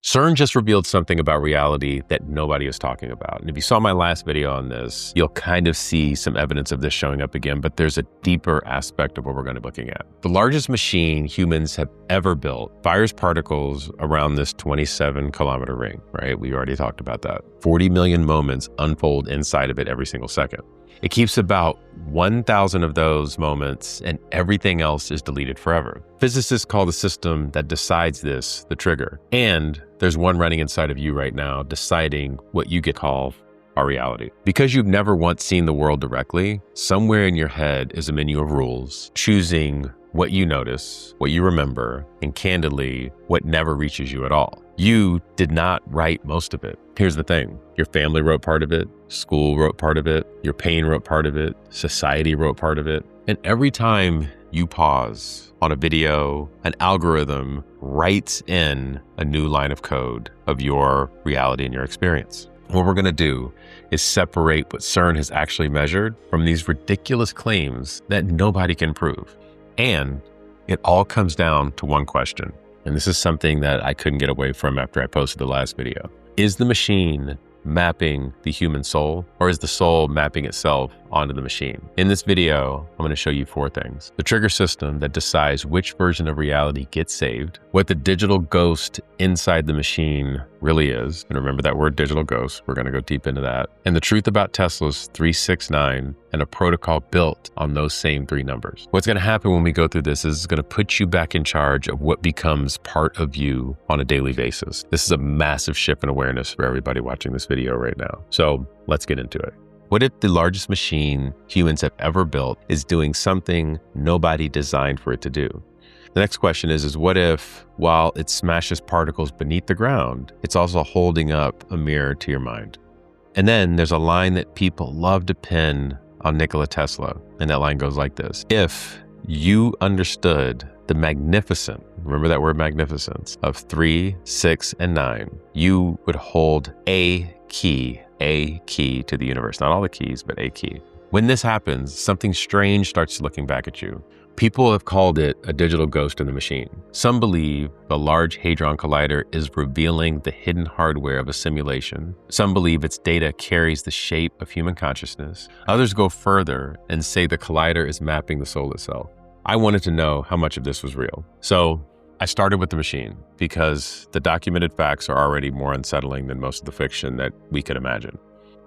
CERN just revealed something about reality that nobody is talking about. And if you saw my last video on this, you'll kind of see some evidence of this showing up again, but there's a deeper aspect of what we're going to be looking at. The largest machine humans have ever built fires particles around this 27-kilometer ring, right? We already talked about that. 40 million moments unfold inside of it every single second. It keeps about 1,000 of those moments and everything else is deleted forever. Physicists call the system that decides this the trigger. And there's one running inside of you right now deciding what you get called our reality. Because you've never once seen the world directly, somewhere in your head is a menu of rules, choosing what you notice, what you remember, and candidly, what never reaches you at all. You did not write most of it. Here's the thing. Your family wrote part of it. School wrote part of it. Your pain wrote part of it. Society wrote part of it. And every time you pause on a video, an algorithm writes in a new line of code of your reality and your experience. What we're going to do is separate what CERN has actually measured from these ridiculous claims that nobody can prove. And it all comes down to one question. And this is something that I couldn't get away from after I posted the last video. Is the machine mapping the human soul, or is the soul mapping itself onto the machine? In this video, I'm going to show you 4 things. The trigger system that decides which version of reality gets saved, what the digital ghost inside the machine really is, and remember that word digital ghost, we're going to go deep into that, and the truth about Tesla's 369 and a protocol built on those same 3 numbers. What's going to happen when we go through this is it's going to put you back in charge of what becomes part of you on a daily basis. This is a massive shift in awareness for everybody watching this video right now. So let's get into it. What if the largest machine humans have ever built is doing something nobody designed for it to do? The next question is what if, while it smashes particles beneath the ground, it's also holding up a mirror to your mind? And then there's a line that people love to pin on Nikola Tesla, and that line goes like this. If you understood the magnificent, remember that word magnificence, of 3, 6, and 9, you would hold a key to the universe. Not all the keys, but a key. When this happens, something strange starts looking back at you. People have called it a digital ghost in the machine. Some believe the Large Hadron Collider is revealing the hidden hardware of a simulation. Some believe its data carries the shape of human consciousness. Others go further and say the collider is mapping the soul itself. I wanted to know how much of this was real. So I started with the machine because the documented facts are already more unsettling than most of the fiction that we could imagine.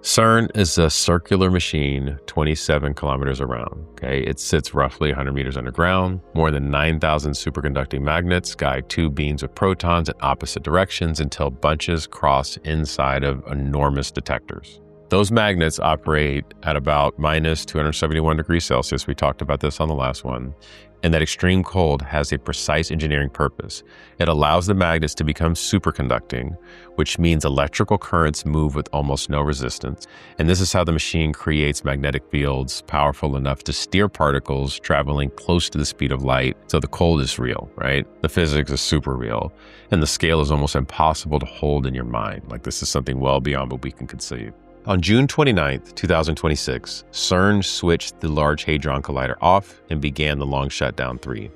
CERN is a circular machine 27 kilometers around. Okay, it sits roughly 100 meters underground. More than 9,000 superconducting magnets guide 2 beams of protons in opposite directions until bunches cross inside of enormous detectors. Those magnets operate at about minus 271 degrees Celsius. We talked about this on the last one. And that extreme cold has a precise engineering purpose. It allows the magnets to become superconducting, which means electrical currents move with almost no resistance. And this is how the machine creates magnetic fields powerful enough to steer particles traveling close to the speed of light. So the cold is real, right? The physics is super real. And the scale is almost impossible to hold in your mind. Like this is something well beyond what we can conceive. On June 29th, 2026, CERN switched the Large Hadron Collider off and began the long shutdown 3.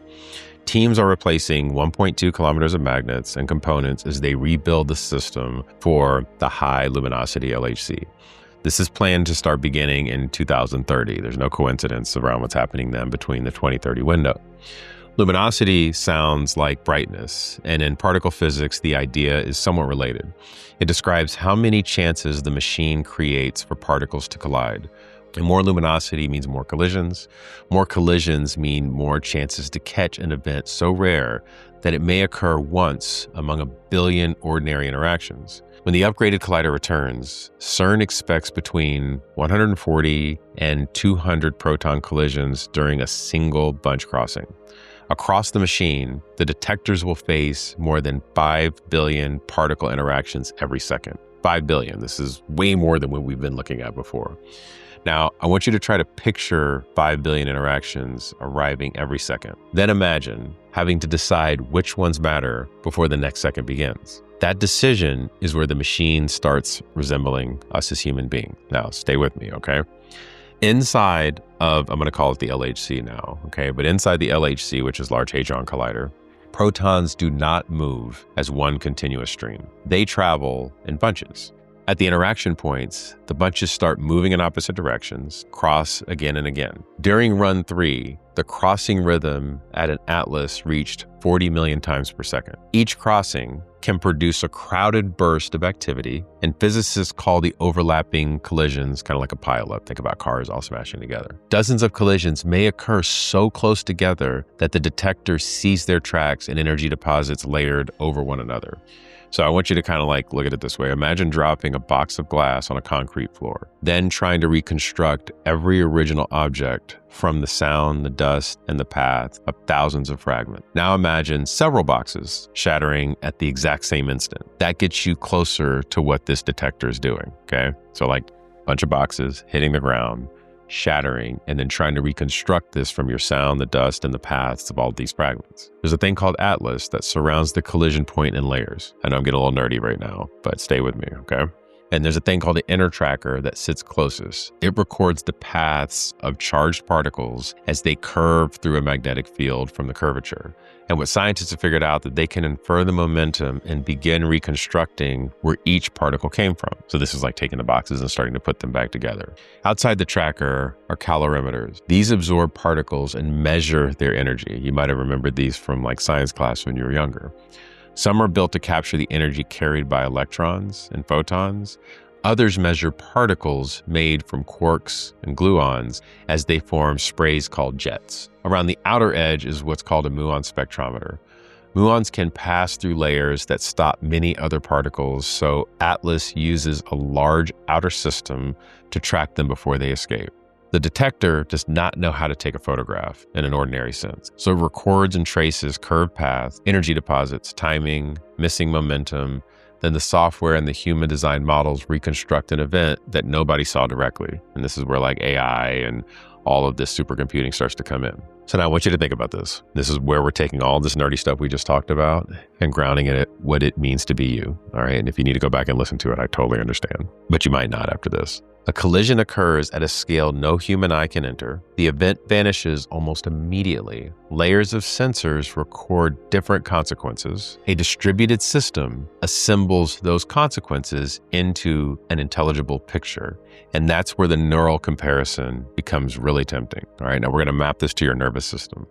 Teams are replacing 1.2 kilometers of magnets and components as they rebuild the system for the high luminosity LHC. This is planned to start beginning in 2030. There's no coincidence around what's happening then between the 2030 window. Luminosity sounds like brightness, and in particle physics, the idea is somewhat related. It describes how many chances the machine creates for particles to collide. And more luminosity means more collisions. More collisions mean more chances to catch an event so rare that it may occur once among a billion ordinary interactions. When the upgraded collider returns, CERN expects between 140 and 200 proton collisions during a single bunch crossing. Across the machine, the detectors will face more than 5 billion particle interactions every second. 5 billion. This is way more than what we've been looking at before. Now, I want you to try to picture 5 billion interactions arriving every second. Then imagine having to decide which ones matter before the next second begins. That decision is where the machine starts resembling us as human beings. Now, stay with me, okay? Inside of, I'm going to call it the LHC now, okay? But inside the LHC, which is Large Hadron Collider, Protons do not move as one continuous stream. They travel in bunches. At the interaction points, the bunches start moving in opposite directions, cross again and again. During run 3, the crossing rhythm at an atlas reached 40 million times per second. Each crossing can produce a crowded burst of activity, and physicists call the overlapping collisions kind of like a pileup. Think about cars all smashing together. Dozens of collisions may occur so close together that the detector sees their tracks and energy deposits layered over one another. So I want you to kind of like look at it this way. Imagine dropping a box of glass on a concrete floor, then trying to reconstruct every original object from the sound, the dust, and the path of thousands of fragments. Now imagine several boxes shattering at the exact same instant. That gets you closer to what this detector is doing, okay? So like a bunch of boxes hitting the ground, shattering, and then trying to reconstruct this from your sound, the dust, and the paths of all these fragments. There's a thing called Atlas that surrounds the collision point in layers. I know I'm getting a little nerdy right now, but stay with me, okay? And there's a thing called the inner tracker that sits closest. It records the paths of charged particles as they curve through a magnetic field from the curvature. And what scientists have figured out that they can infer the momentum and begin reconstructing where each particle came from. So this is like taking the boxes and starting to put them back together. Outside the tracker are calorimeters. These absorb particles and measure their energy. You might have remembered these from like science class when you were younger. Some are built to capture the energy carried by electrons and photons. Others measure particles made from quarks and gluons as they form sprays called jets. Around the outer edge is what's called a muon spectrometer. Muons can pass through layers that stop many other particles, so Atlas uses a large outer system to track them before they escape. The detector does not know how to take a photograph in an ordinary sense, so it records and traces curved paths, energy deposits, timing, missing momentum. Then the software and the human-designed models reconstruct an event that nobody saw directly. And this is where like AI and all of this supercomputing starts to come in. So now I want you to think about this. This is where we're taking all this nerdy stuff we just talked about and grounding it what it means to be you. All right. And if you need to go back and listen to it, I totally understand. But you might not after this. A collision occurs at a scale no human eye can enter. The event vanishes almost immediately. Layers of sensors record different consequences. A distributed system assembles those consequences into an intelligible picture. And that's where the neural comparison becomes really tempting. All right, now we're going to map this to your nervous system.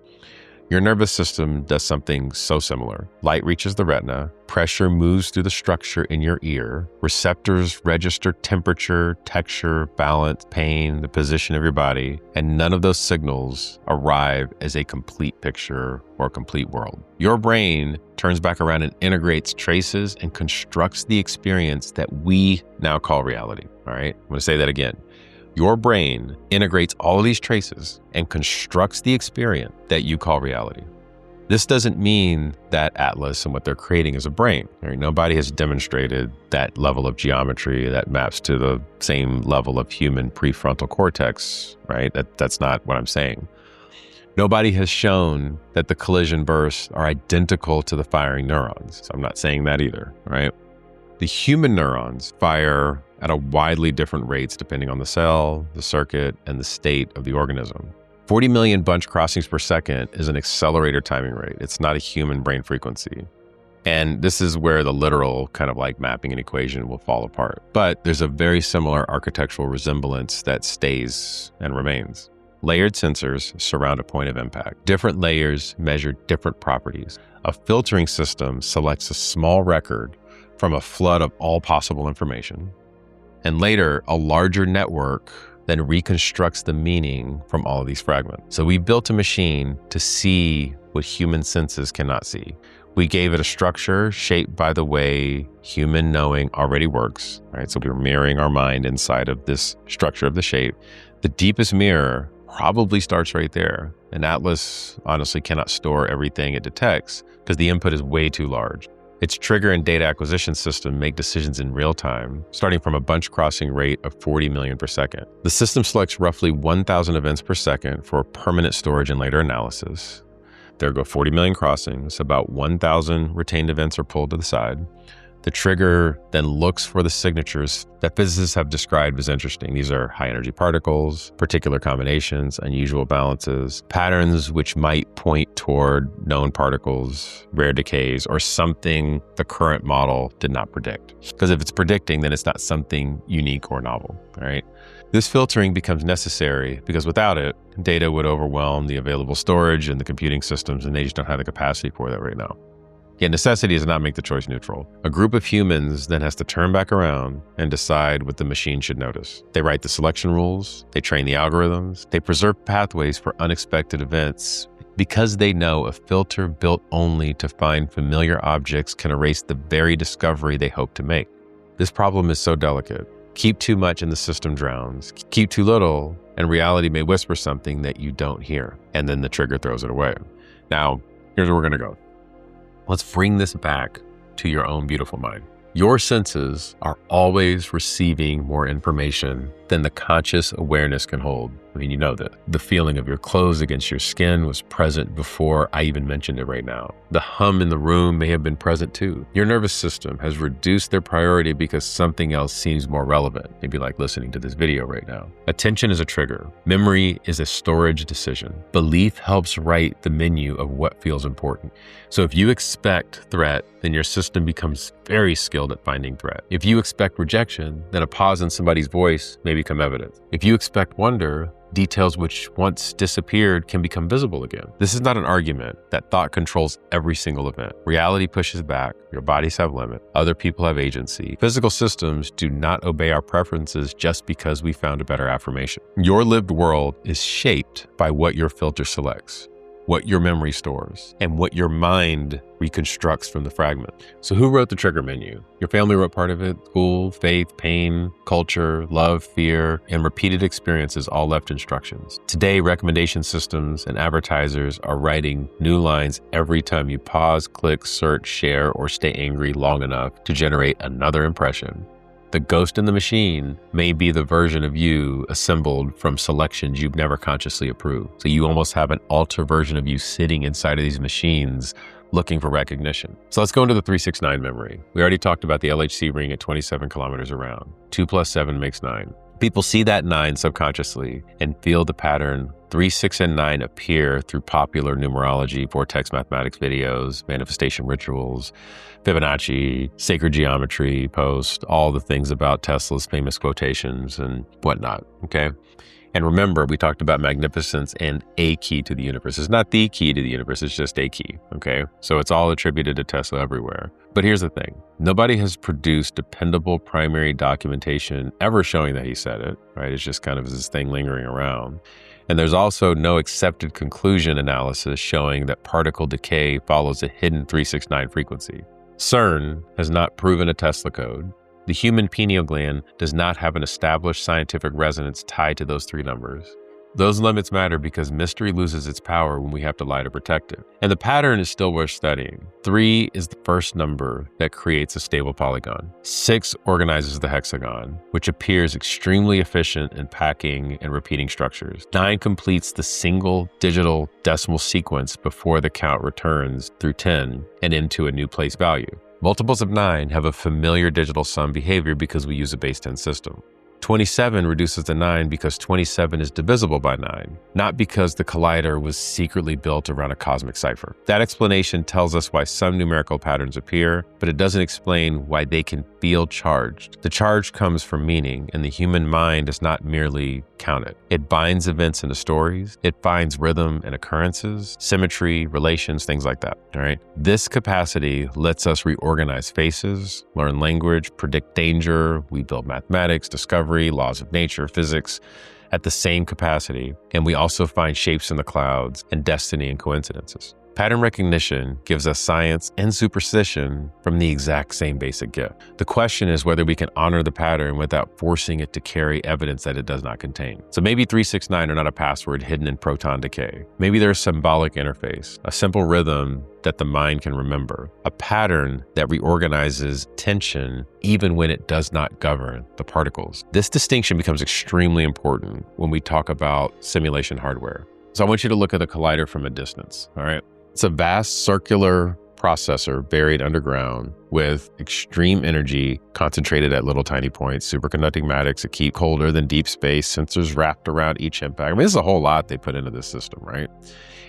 Your nervous system does something so similar. Light reaches the retina, pressure moves through the structure in your ear, receptors register temperature, texture, balance, pain, the position of your body, and none of those signals arrive as a complete picture or a complete world. Your brain turns back around and integrates traces and constructs the experience that we now call reality. All right, I'm going to say that again. Your brain integrates all of these traces and constructs the experience that you call reality. This doesn't mean that Atlas and what they're creating is a brain. Right? Nobody has demonstrated that level of geometry that maps to the same level of human prefrontal cortex, right? That's not what I'm saying. Nobody has shown that the collision bursts are identical to the firing neurons. So I'm not saying that either, right? The human neurons fire at a widely different rates depending on the cell, the circuit, and the state of the organism. 40 million bunch crossings per second is an accelerator timing rate. It's not a human brain frequency. And this is where the literal kind of like mapping an equation will fall apart. But there's a very similar architectural resemblance that stays and remains. Layered sensors surround a point of impact. Different layers measure different properties. A filtering system selects a small record from a flood of all possible information. And later, a larger network then reconstructs the meaning from all of these fragments. So we built a machine to see what human senses cannot see. We gave it a structure shaped by the way human knowing already works, right? So we're mirroring our mind inside of this structure of the shape. The deepest mirror probably starts right there. And Atlas honestly cannot store everything it detects because the input is way too large. Its trigger and data acquisition system make decisions in real time, starting from a bunch crossing rate of 40 million per second. The system selects roughly 1,000 events per second for permanent storage and later analysis. There go 40 million crossings, about 1,000 retained events are pulled to the side. The trigger then looks for the signatures that physicists have described as interesting. These are high energy particles, particular combinations, unusual balances, patterns which might point toward known particles, rare decays, or something the current model did not predict. Because if it's predicting, then it's not something unique or novel, all right? This filtering becomes necessary because without it, data would overwhelm the available storage and the computing systems, and they just don't have the capacity for that right now. Yet necessity does not make the choice neutral. A group of humans then has to turn back around and decide what the machine should notice. They write the selection rules, they train the algorithms, they preserve pathways for unexpected events because they know a filter built only to find familiar objects can erase the very discovery they hope to make. This problem is so delicate. Keep too much and the system drowns. Keep too little and reality may whisper something that you don't hear, and then the trigger throws it away. Now, here's where we're gonna go. Let's bring this back to your own beautiful mind. Your senses are always receiving more information than the conscious awareness can hold. I mean, you know that. The feeling of your clothes against your skin was present before I even mentioned it right now. The hum in the room may have been present too. Your nervous system has reduced their priority because something else seems more relevant. Maybe like listening to this video right now. Attention is a trigger. Memory is a storage decision. Belief helps write the menu of what feels important. So if you expect threat, then your system becomes very skilled at finding threat. If you expect rejection, then a pause in somebody's voice may become evident. If you expect wonder, details which once disappeared can become visible again. This is not an argument that thought controls every single event. Reality pushes back. Your bodies have limit. Other people have agency. Physical systems do not obey our preferences just because we found a better affirmation. Your lived world is shaped by what your filter selects, what your memory stores, and what your mind reconstructs from the fragment. So who wrote the trigger menu? Your family wrote part of it. School, faith, pain, culture, love, fear, and repeated experiences all left instructions. Today, recommendation systems and advertisers are writing new lines every time you pause, click, search, share, or stay angry long enough to generate another impression. The ghost in the machine may be the version of you assembled from selections you've never consciously approved. So you almost have an alter version of you sitting inside of these machines looking for recognition. So let's go into the 369 memory. We already talked about the LHC ring at 27 kilometers around. 2 plus 7 makes 9. People see that 9 subconsciously and feel the pattern 3, 6, and 9 appear through popular numerology, vortex mathematics videos, manifestation rituals, Fibonacci, sacred geometry posts, all the things about Tesla's famous quotations and whatnot, okay? And remember, we talked about magnificence and a key to the universe. It's not the key to the universe, it's just a key, okay? So it's all attributed to Tesla everywhere. But here's the thing. Nobody has produced dependable primary documentation ever showing that he said it, right? It's just kind of this thing lingering around. And there's also no accepted conclusion analysis showing that particle decay follows a hidden 369 frequency. CERN has not proven a Tesla code. The human pineal gland does not have an established scientific resonance tied to those 3 numbers. Those limits matter because mystery loses its power when we have to lie to protect it. And the pattern is still worth studying. 3 is the first number that creates a stable polygon. 6 organizes the hexagon, which appears extremely efficient in packing and repeating structures. 9 completes the single digital decimal sequence before the count returns through 10 and into a new place value. Multiples of 9 have a familiar digital sum behavior because we use a base 10 system. 27 reduces to 9 because 27 is divisible by 9, not because the collider was secretly built around a cosmic cipher. That explanation tells us why some numerical patterns appear, but it doesn't explain why they can feel charged. The charge comes from meaning, and the human mind does not merely count it. It binds events into stories. It finds rhythm and occurrences, symmetry, relations, things like that, all right? This capacity lets us reorganize faces, learn language, predict danger. We build mathematics, discovery, laws of nature, physics at the same capacity. And we also find shapes in the clouds and destiny and coincidences. Pattern recognition gives us science and superstition from the exact same basic gift. The question is whether we can honor the pattern without forcing it to carry evidence that it does not contain. So maybe 369 are not a password hidden in proton decay. Maybe they're a symbolic interface, a simple rhythm that the mind can remember, a pattern that reorganizes tension even when it does not govern the particles. This distinction becomes extremely important when we talk about simulation hardware. So I want you to look at the collider from a distance, all right? It's a vast circular processor buried underground with extreme energy concentrated at little tiny points, superconducting magnets that keep colder than deep space, sensors wrapped around each impact. I mean, there's a whole lot they put into this system, right?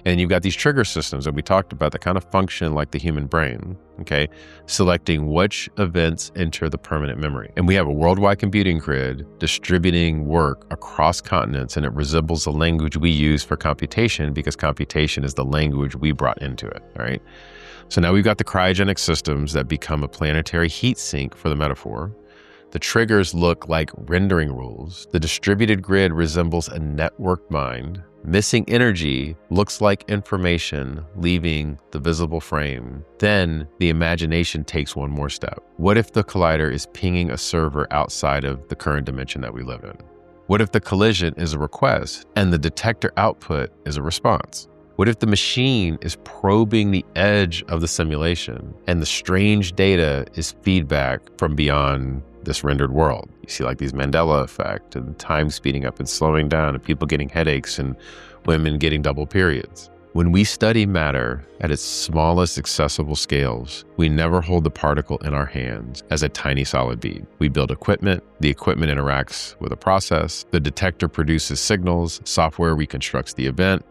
And you've got these trigger systems that we talked about that kind of function like the human brain, okay? Selecting which events enter the permanent memory. And we have a worldwide computing grid distributing work across continents, and it resembles the language we use for computation because computation is the language we brought into it, all right? So now we've got the cryogenic systems that become a planetary heat sink for the metaphor. The triggers look like rendering rules. The distributed grid resembles a networked mind. Missing energy looks like information leaving the visible frame. Then the imagination takes one more step. What if the collider is pinging a server outside of the current dimension that we live in? What if the collision is a request and the detector output is a response? What if the machine is probing the edge of the simulation and the strange data is feedback from beyond this rendered world? You see like these Mandela effect and time speeding up and slowing down and people getting headaches and women getting double periods. When we study matter at its smallest accessible scales, we never hold the particle in our hands as a tiny solid bead. We build equipment, the equipment interacts with a process, the detector produces signals, software reconstructs the event,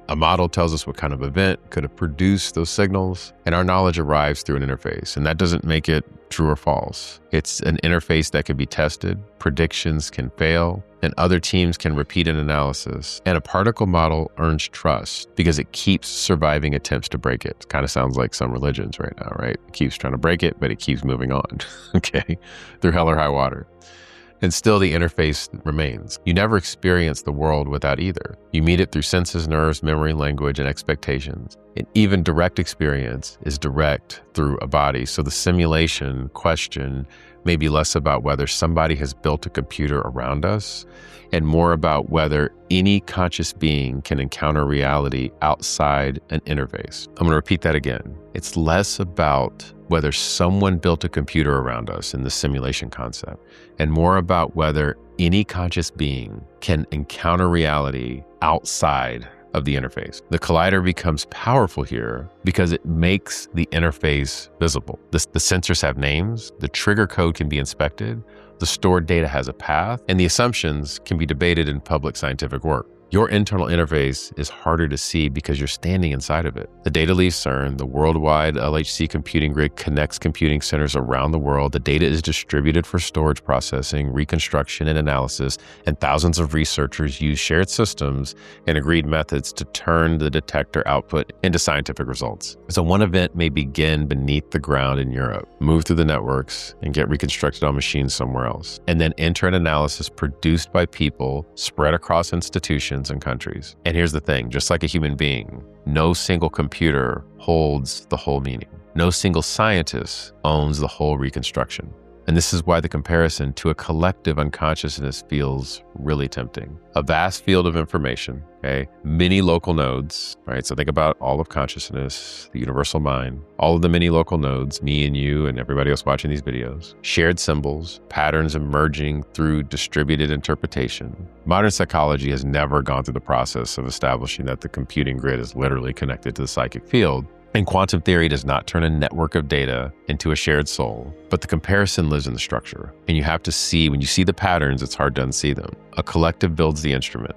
a model tells us what kind of event could have produced those signals, and our knowledge arrives through an interface. And that doesn't make it true or false. It's an interface that can be tested, predictions can fail, and other teams can repeat an analysis. And a particle model earns trust because it keeps surviving attempts to break it. It kind of sounds like some religions right now, right? It keeps trying to break it, but it keeps moving on, okay, through hell or high water. And still the interface remains. You never experience the world without either. You meet it through senses, nerves, memory, language, and expectations. And even direct experience is direct through a body. So the simulation question may be less about whether somebody has built a computer around us and more about whether any conscious being can encounter reality outside an interface. I'm going to repeat that again. It's less about whether someone built a computer around us in the simulation concept, and more about whether any conscious being can encounter reality outside of the interface. The collider becomes powerful here because it makes the interface visible. The sensors have names, the trigger code can be inspected, the stored data has a path, and the assumptions can be debated in public scientific work. Your internal interface is harder to see because you're standing inside of it. The data leaves CERN, the worldwide LHC computing grid connects computing centers around the world. The data is distributed for storage processing, reconstruction, and analysis, and thousands of researchers use shared systems and agreed methods to turn the detector output into scientific results. So one event may begin beneath the ground in Europe, move through the networks, and get reconstructed on machines somewhere else, and then enter an analysis produced by people spread across institutions and countries. And here's the thing, just like a human being, no single computer holds the whole meaning. No single scientist owns the whole reconstruction. And this is why the comparison to a collective unconsciousness feels really tempting. A vast field of information, okay? Many local nodes, right? So think about all of consciousness, the universal mind, all of the many local nodes, me and you and everybody else watching these videos, shared symbols, patterns emerging through distributed interpretation. Modern psychology has never gone through the process of establishing that the computing grid is literally connected to the psychic field. And quantum theory does not turn a network of data into a shared soul, but the comparison lives in the structure. And you have to see, when you see the patterns, it's hard to unsee them. A collective builds the instrument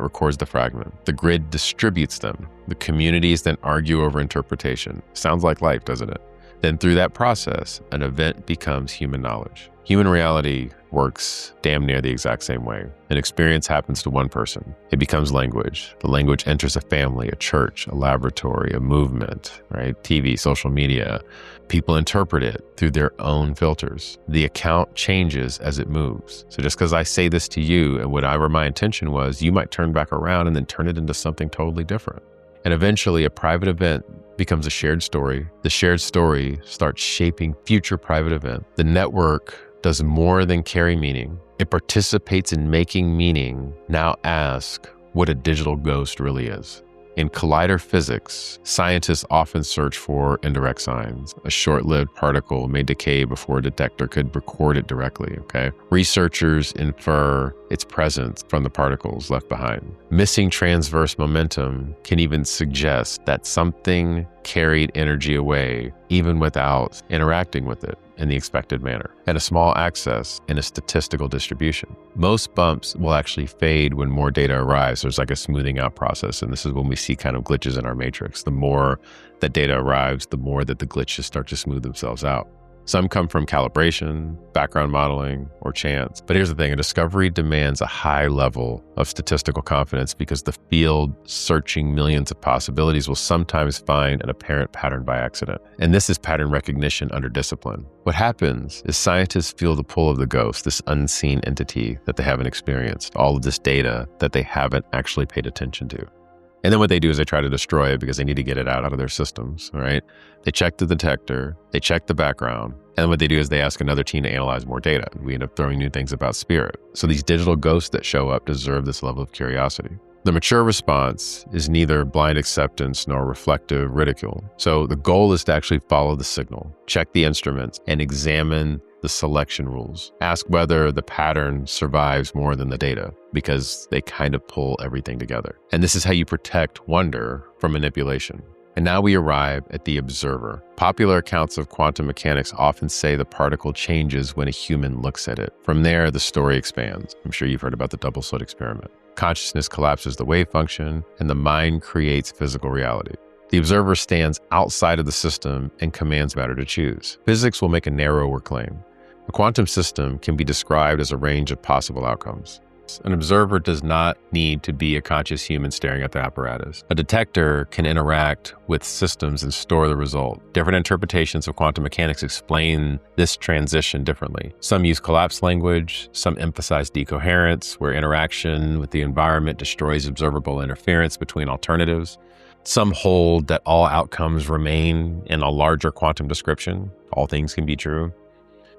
records the fragment, the grid distributes them, the communities then argue over interpretation. Sounds like life, doesn't it? Then through that process, an event becomes human knowledge. Human reality works damn near the exact same way. An experience happens to one person. It becomes language. The language enters a family, a church, a laboratory, a movement, right? TV, social media. People interpret it through their own filters. The account changes as it moves. So just because I say this to you and whatever my intention was, you might turn back around and then turn it into something totally different. And eventually a private event becomes a shared story. The shared story starts shaping future private events. The network does more than carry meaning. It participates in making meaning. Now ask what a digital ghost really is. In collider physics, scientists often search for indirect signs. A short-lived particle may decay before a detector could record it directly, okay? Researchers infer its presence from the particles left behind. Missing transverse momentum can even suggest that something carried energy away even without interacting with it in the expected manner, and a small access in a statistical distribution. Most bumps will actually fade when more data arrives. There's like a smoothing out process, and this is when we see kind of glitches in our matrix. The more that data arrives, the more that the glitches start to smooth themselves out. Some come from calibration, background modeling, or chance. But here's the thing, a discovery demands a high level of statistical confidence because the field searching millions of possibilities will sometimes find an apparent pattern by accident. And this is pattern recognition under discipline. What happens is scientists feel the pull of the ghost, this unseen entity that they haven't experienced, all of this data that they haven't actually paid attention to. And then what they do is they try to destroy it because they need to get it out of their systems, right? They check the detector, they check the background, and what they do is they ask another team to analyze more data. We end up throwing new things about spirit. So these digital ghosts that show up deserve this level of curiosity. The mature response is neither blind acceptance nor reflective ridicule. So the goal is to actually follow the signal, check the instruments, and examine the selection rules. Ask whether the pattern survives more than the data, because they kind of pull everything together. And this is how you protect wonder from manipulation. And now we arrive at the observer. Popular accounts of quantum mechanics often say the particle changes when a human looks at it. From there, the story expands. I'm sure you've heard about the double slit experiment. Consciousness collapses the wave function, and the mind creates physical reality. The observer stands outside of the system and commands matter to choose. Physics will make a narrower claim. A quantum system can be described as a range of possible outcomes. An observer does not need to be a conscious human staring at the apparatus. A detector can interact with systems and store the result. Different interpretations of quantum mechanics explain this transition differently. Some use collapse language, some emphasize decoherence, where interaction with the environment destroys observable interference between alternatives. Some hold that all outcomes remain in a larger quantum description. All things can be true.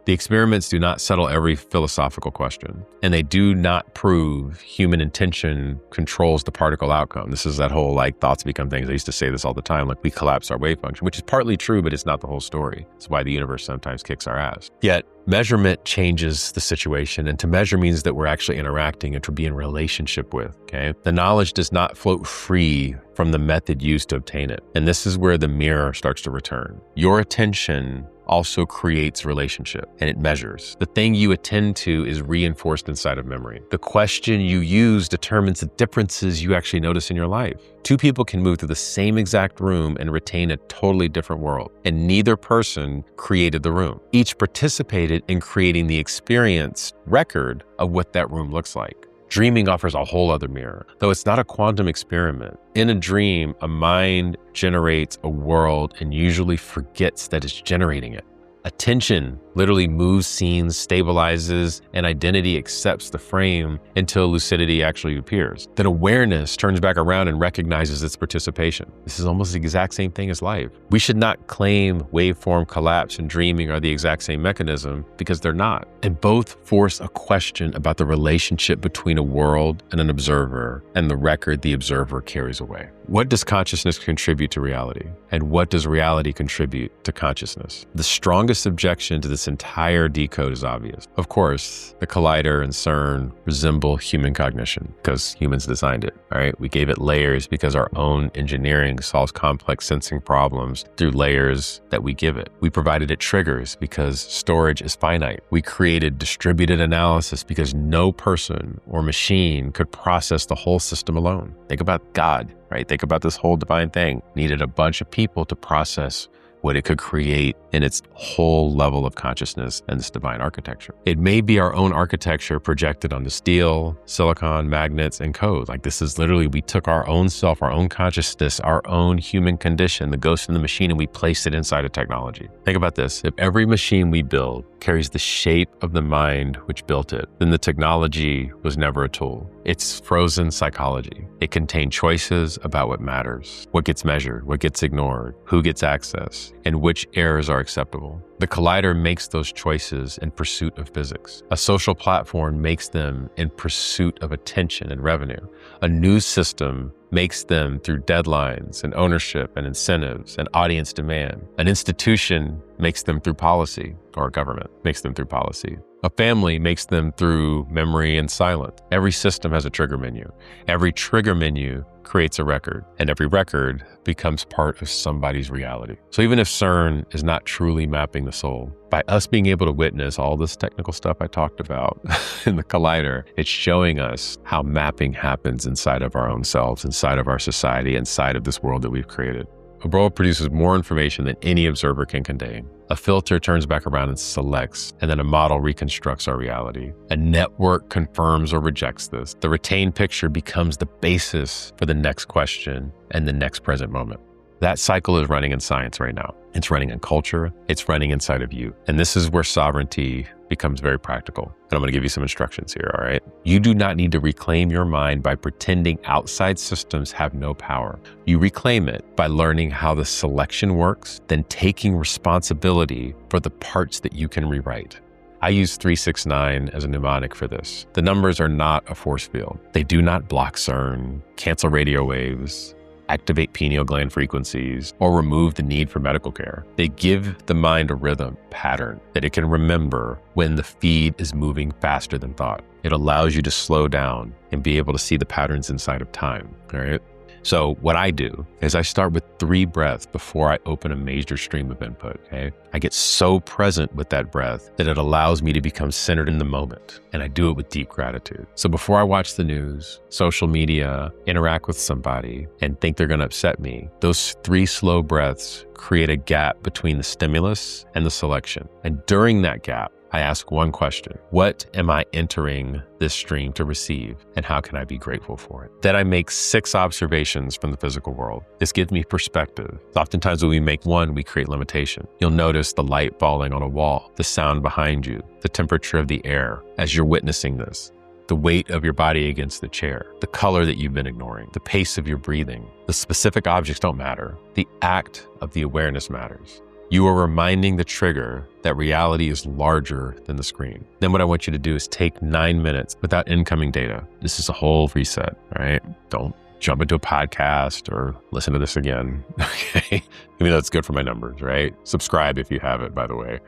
The experiments do not settle every philosophical question, and they do not prove human intention controls the particle outcome. This is that whole like thoughts become things. I used to say this all the time, like we collapse our wave function, which is partly true, but it's not the whole story. It's why the universe sometimes kicks our ass. Yet measurement changes the situation, and to measure means that we're actually interacting and to be in relationship with, okay? The knowledge does not float free from the method used to obtain it. And this is where the mirror starts to return. Your attention also creates relationship, and it measures. The thing you attend to is reinforced inside of memory. The question you use determines the differences you actually notice in your life. Two people can move through the same exact room and retain a totally different world, and neither person created the room. Each participated in creating the experience record of what that room looks like. Dreaming offers a whole other mirror, though it's not a quantum experiment. In a dream, a mind generates a world and usually forgets that it's generating it. Attention literally moves scenes, stabilizes, and identity accepts the frame until lucidity actually appears. Then awareness turns back around and recognizes its participation. This is almost the exact same thing as life. We should not claim waveform collapse and dreaming are the exact same mechanism, because they're not. And both force a question about the relationship between a world and an observer and the record the observer carries away. What does consciousness contribute to reality? And what does reality contribute to consciousness? The strongest objection to this entire decode is obvious. Of course, the collider and CERN resemble human cognition because humans designed it, all right? We gave it layers because our own engineering solves complex sensing problems through layers that we give it. We provided it triggers because storage is finite. We created distributed analysis because no person or machine could process the whole system alone. Think about God, right? Think about this whole divine thing. Needed a bunch of people to process what it could create in its whole level of consciousness and this divine architecture. It may be our own architecture projected onto steel, silicon, magnets, and code. Like this is literally, we took our own self, our own consciousness, our own human condition, the ghost in the machine, and we placed it inside of technology. Think about this. If every machine we build carries the shape of the mind which built it, then the technology was never a tool. It's frozen psychology. It contained choices about what matters, what gets measured, what gets ignored, who gets access, and which errors are acceptable. The collider makes those choices in pursuit of physics. A social platform makes them in pursuit of attention and revenue. A news system makes them through deadlines and ownership and incentives and audience demand. An institution makes them through policy, or a government makes them through policy. A family makes them through memory and silence. Every system has a trigger menu. Every trigger menu creates a record, and every record becomes part of somebody's reality. So even if CERN is not truly mapping the soul, by us being able to witness all this technical stuff I talked about in the collider, it's showing us how mapping happens inside of our own selves, inside of our society, inside of this world that we've created. A probe produces more information than any observer can contain. A filter turns back around and selects, and then a model reconstructs our reality. A network confirms or rejects this. The retained picture becomes the basis for the next question and the next present moment. That cycle is running in science right now. It's running in culture. It's running inside of you. And this is where sovereignty becomes very practical. And I'm going to give you some instructions here, all right? You do not need to reclaim your mind by pretending outside systems have no power. You reclaim it by learning how the selection works, then taking responsibility for the parts that you can rewrite. I use 369 as a mnemonic for this. The numbers are not a force field. They do not block CERN, cancel radio waves, activate pineal gland frequencies, or remove the need for medical care. They give the mind a rhythm, pattern, that it can remember when the feed is moving faster than thought. It allows you to slow down and be able to see the patterns inside of time, all right? So what I do is I start with 3 breaths before I open a major stream of input, okay? I get so present with that breath that it allows me to become centered in the moment, and I do it with deep gratitude. So before I watch the news, social media, interact with somebody, and think they're gonna upset me, those 3 slow breaths create a gap between the stimulus and the selection. And during that gap, I ask one question: what am I entering this stream to receive, and how can I be grateful for it? Then I make 6 observations from the physical world. This gives me perspective. Oftentimes when we make one, we create limitation. You'll notice the light falling on a wall, the sound behind you, the temperature of the air as you're witnessing this, the weight of your body against the chair, the color that you've been ignoring, the pace of your breathing. The specific objects don't matter. The act of the awareness matters. You are reminding the trigger that reality is larger than the screen. Then what I want you to do is take 9 minutes without incoming data. This is a whole reset, all right? Don't jump into a podcast or listen to this again, okay? Even though it's good for my numbers, right? Subscribe if you haven't, by the way.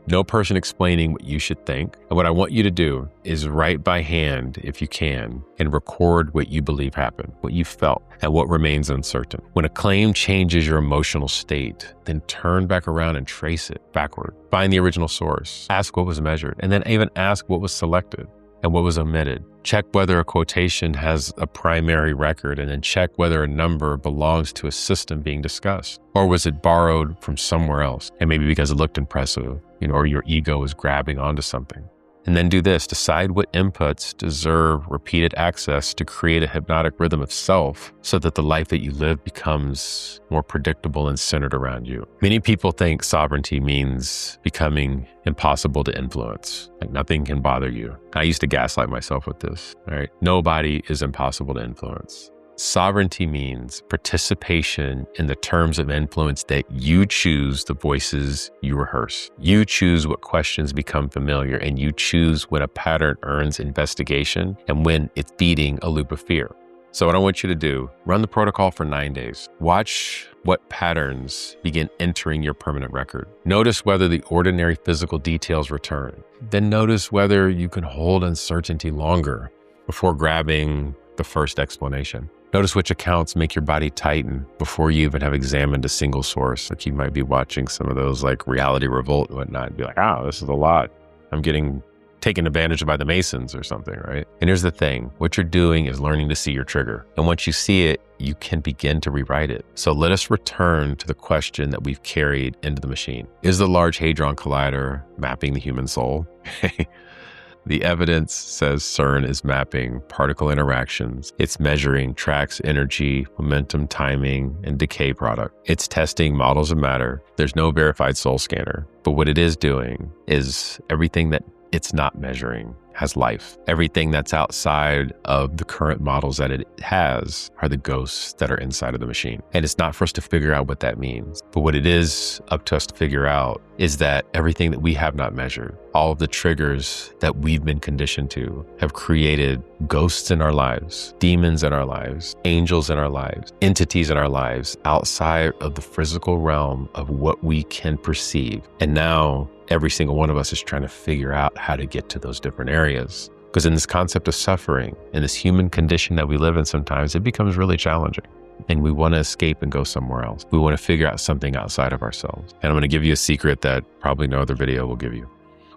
No person explaining what you should think. And what I want you to do is write by hand, if you can, and record what you believe happened, what you felt, and what remains uncertain. When a claim changes your emotional state, then turn back around and trace it backward. Find the original source. Ask what was measured, and then even ask what was selected and what was omitted. Check whether a quotation has a primary record, and then check whether a number belongs to a system being discussed. Or was it borrowed from somewhere else? And maybe because it looked impressive, or your ego was grabbing onto something. And then do this: decide what inputs deserve repeated access to create a hypnotic rhythm of self so that the life that you live becomes more predictable and centered around you. Many people think sovereignty means becoming impossible to influence, like nothing can bother you. I used to gaslight myself with this, all right? Nobody is impossible to influence. Sovereignty means participation in the terms of influence that you choose the voices you rehearse. You choose what questions become familiar, and you choose when a pattern earns investigation and when it's feeding a loop of fear. So what I want you to do, run the protocol for 9 days. Watch what patterns begin entering your permanent record. Notice whether the ordinary physical details return. Then notice whether you can hold uncertainty longer before grabbing the first explanation. Notice which accounts make your body tighten before you even have examined a single source. Like you might be watching some of those like Reality Revolt and whatnot and be like, oh, this is a lot. I'm getting taken advantage of by the Masons or something, right? And here's the thing. What you're doing is learning to see your trigger. And once you see it, you can begin to rewrite it. So let us return to the question that we've carried into the machine. Is the Large Hadron Collider mapping the human soul? The evidence says CERN is mapping particle interactions. It's measuring tracks, energy, momentum, timing, and decay product. It's testing models of matter. There's no verified soul scanner. But what it is doing is everything that it's not measuring has life. Everything that's outside of the current models that it has are the ghosts that are inside of the machine. And it's not for us to figure out what that means. But what it is up to us to figure out is that everything that we have not measured, all of the triggers that we've been conditioned to, have created ghosts in our lives, demons in our lives, angels in our lives, entities in our lives outside of the physical realm of what we can perceive. And now every single one of us is trying to figure out how to get to those different areas. Because in this concept of suffering, in this human condition that we live in sometimes, it becomes really challenging. And we want to escape and go somewhere else. We want to figure out something outside of ourselves. And I'm going to give you a secret that probably no other video will give you.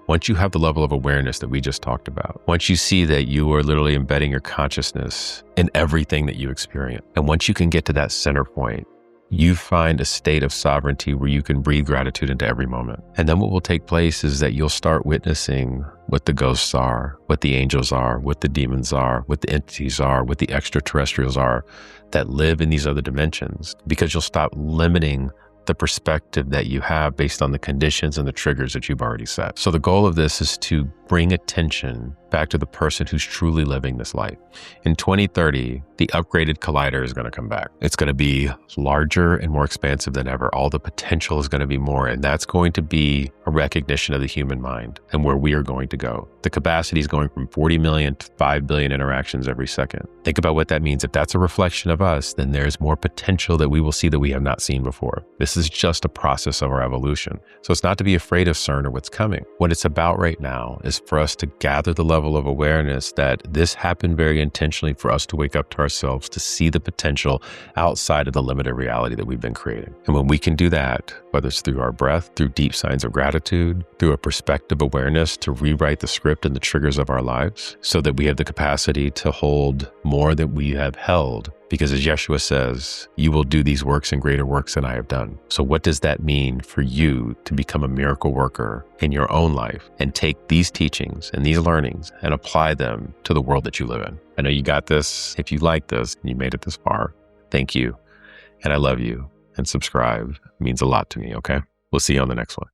Once you have the level of awareness that we just talked about, once you see that you are literally embedding your consciousness in everything that you experience, and once you can get to that center point, you find a state of sovereignty where you can breathe gratitude into every moment. And then what will take place is that you'll start witnessing what the ghosts are, what the angels are, what the demons are, what the entities are, what the extraterrestrials are that live in these other dimensions, because you'll stop limiting the perspective that you have based on the conditions and the triggers that you've already set. So the goal of this is to bring attention back to the person who's truly living this life. In 2030, the upgraded collider is going to come back. It's going to be larger and more expansive than ever. All the potential is going to be more, and that's going to be a recognition of the human mind and where we are going to go. The capacity is going from 40 million to 5 billion interactions every second. Think about what that means. If that's a reflection of us, then there's more potential that we will see that we have not seen before. This is just a process of our evolution. So it's not to be afraid of CERN or what's coming. What it's about right now is for us to gather the level of awareness that this happened very intentionally for us to wake up to ourselves, to see the potential outside of the limited reality that we've been creating. And when we can do that, whether it's through our breath, through deep signs of gratitude, through a perspective awareness to rewrite the script and the triggers of our lives so that we have the capacity to hold more than we have held. Because as Yeshua says, you will do these works and greater works than I have done. So what does that mean for you to become a miracle worker in your own life and take these teachings and these learnings and apply them to the world that you live in? I know you got this. If you like this and you made it this far, thank you. And I love you. And subscribe. It means a lot to me, okay? We'll see you on the next one.